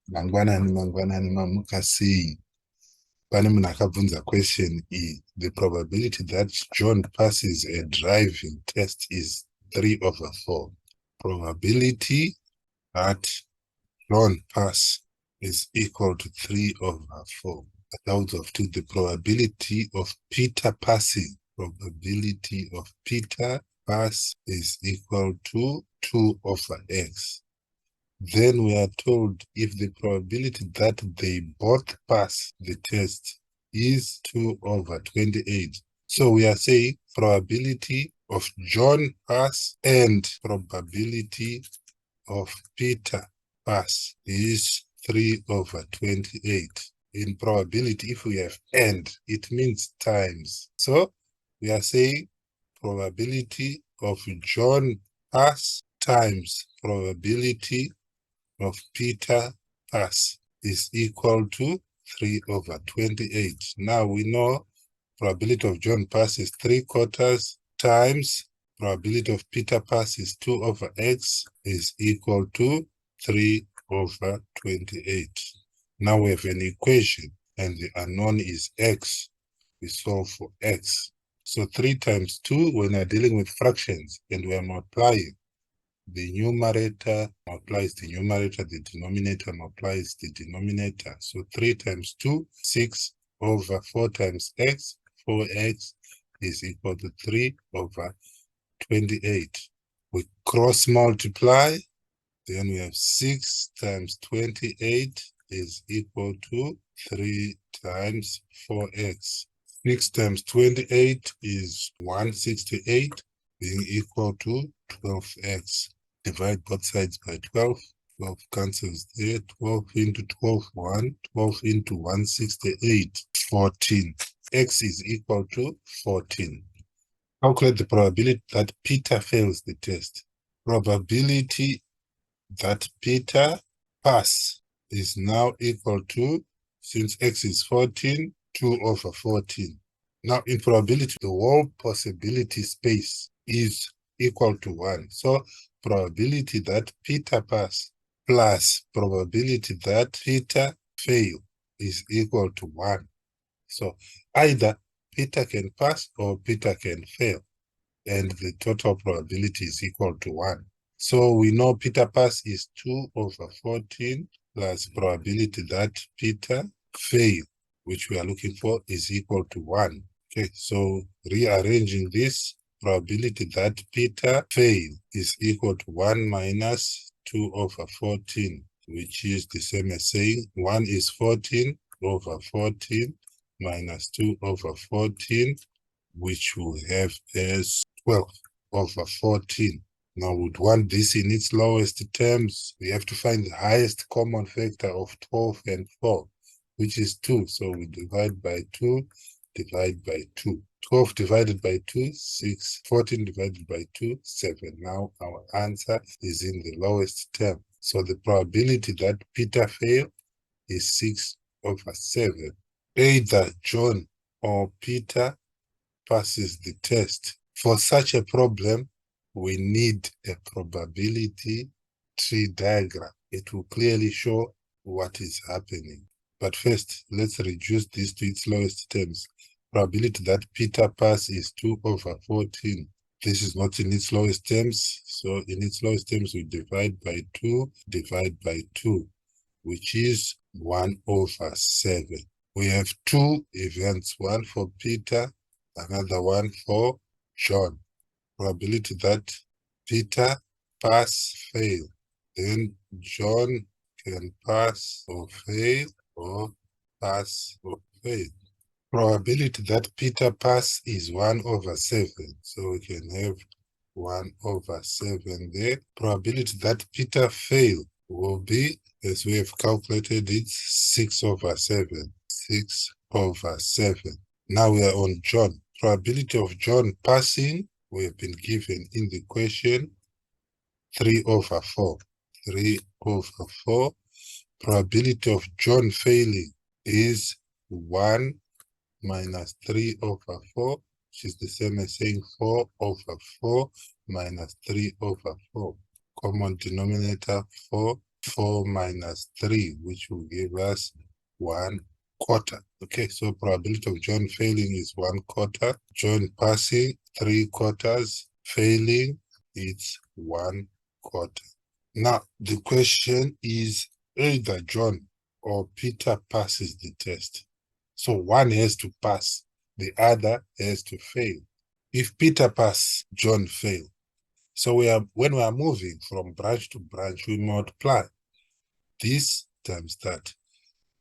Mangwanani mamuka sei. Pane munhu akabvunza question iyi. The probability that John passes a driving test is 3/4. Probability that John pass is equal to 3/4. Out of 2, the probability of Peter passing. Probability of Peter pass is equal to 2/x. Then we are told if the probability that they both pass the test is 2/28. So we are saying probability of John pass and probability of Peter pass is 3/28. In probability, if we have and, it means times. So we are saying probability of John pass times probability of Peter pass is equal to 3/28. Now we know probability of John pass is 3/4 times probability of Peter pass is 2/x is equal to 3/28. Now we have an equation and the unknown is x. We solve for x. So 3 times 2 when we are dealing with fractions and we are multiplying. The numerator multiplies the numerator, the denominator multiplies the denominator. So 3 times 2, 6/4 times x, 4x is equal to 3/28. We cross multiply, then we have 6 times 28 is equal to 3 times 4x. 6 times 28 is 168, being equal to 12x. Divide both sides by 12. 12 cancels there. 12 into 12, 1. 12 into 168, 14. X is equal to 14. Calculate the probability that Peter fails the test. Probability that Peter pass is now equal to, since x is 14, 2/14. Now in probability, the whole possibility space is equal to 1. So probability that Peter pass plus probability that Peter fail is equal to 1. So either Peter can pass or Peter can fail, and the total probability is equal to 1. So we know Peter pass is 2/14 plus probability that Peter fail, which we are looking for, is equal to 1. Okay, so rearranging this, probability that Peter fail is equal to 1 minus 2/14, which is the same as saying 1 is 14/14 minus 2/14, which we have as 12/14. Now we'd want this in its lowest terms. We have to find the highest common factor of 12 and 4, which is 2. So we divide by 2, divide by 2. 12 divided by 2, 6. 14 divided by 2, 7. Now our answer is in the lowest term. So the probability that Peter fail is 6/7. Either John or Peter passes the test. For such a problem, we need a probability tree diagram. It will clearly show what is happening. But first, let's reduce this to its lowest terms. Probability that Peter pass is 2/14. This is not in its lowest terms. So in its lowest terms, we divide by 2, divide by 2, which is 1/7. We have 2 events, one for Peter, another one for John. Probability that Peter pass, fail. Then John can pass or fail, or pass or fail. Probability that Peter pass is 1/7. So we can have 1/7 there. Probability that Peter fail will be, as we have calculated it, 6/7. 6/7. Now we are on John. Probability of John passing, we have been given in the question 3/4. 3/4. Probability of John failing is 1 minus 3/4, which is the same as saying 4/4 minus 3/4. Common denominator 4. 4 minus 3, which will give us 1/4. Okay, so probability of John failing is 1/4. John passing 3/4. Failing, it's 1/4. Now, the question is either John or Peter passes the test. So one has to pass, the other has to fail. If Peter passes, John fails. So when we are moving from branch to branch, we multiply this times that.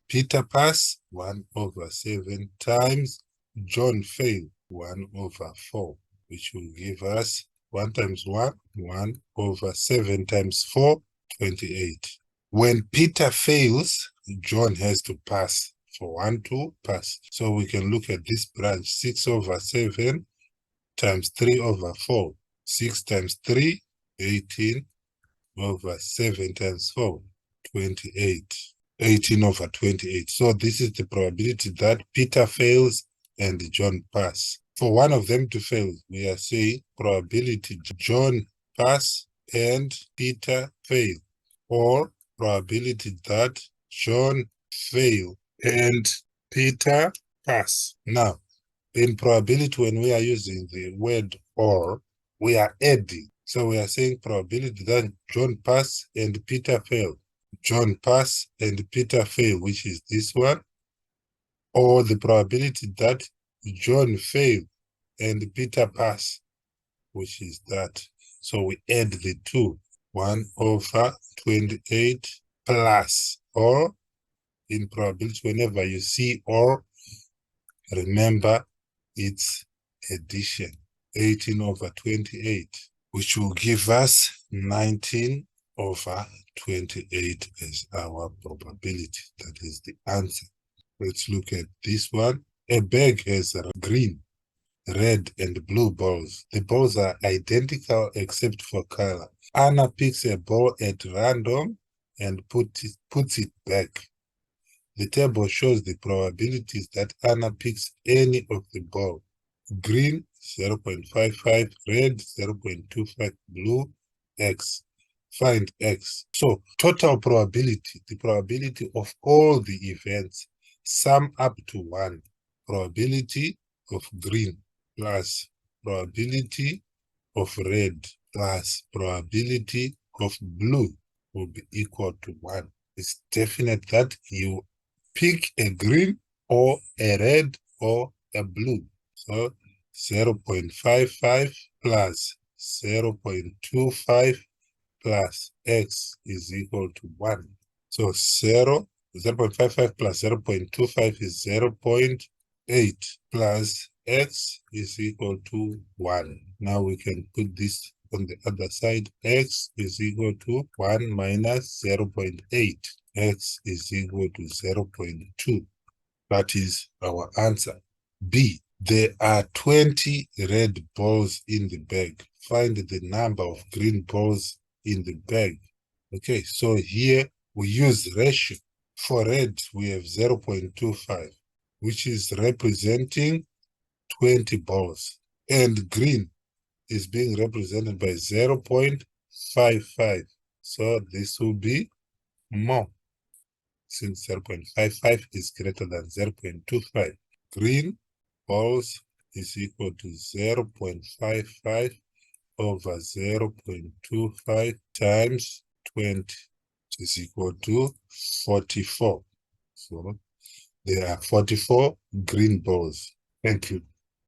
Peter pass 1/7 times John fail 1/4, which will give us 1 times 1, 1/7 times 4, 28. When Peter fails, John has to pass for 1 to pass. So we can look at this branch, 6/7 times 3/4. 6 times 3, 18/7 times 4, 28. 18/28. So this is the probability that Peter fails and John pass. For one of them to fail, we are saying probability John pass and Peter fail, or probability that John fail and Peter pass. Now, in probability, when we are using the word or, we are adding. So we are saying probability that John pass and Peter fail. John pass and Peter fail, which is this one, or the probability that John fail and Peter pass, which is that. So we add the two, 1/28 plus, or in probability, whenever you see or, remember it's addition, 18/28, which will give us 19/28 as our probability. That is the answer. Let's look at this one. A bag has green, red, and blue balls. The balls are identical except for color. Anna picks a ball at random and puts it back. The table shows the probabilities that Anna picks any of the ball. Green 0.55, red 0.25, blue X. Find X. So total probability, the probability of all the events, sum up to 1. Probability of green plus probability of red plus probability of blue will be equal to 1. It's definite that you pick a green or a red or a blue. So 0.55 plus 0.25 plus X is equal to 1. So 0.55 plus 0.25 is 0.8 plus X is equal to 1. Now we can put this on the other side. X is equal to 1 minus 0.8. X is equal to 0.2. That is our answer. B. There are 20 red balls in the bag. Find the number of green balls in the bag. Okay, so here we use ratio. For red, we have 0.25, which is representing 20 balls. And green is being represented by 0.55. So this will be more, since 0.55 is greater than 0.25. Green balls is equal to 0.55 over 0.25 times 20, which is equal to 44. So there are 44 green balls. Thank you.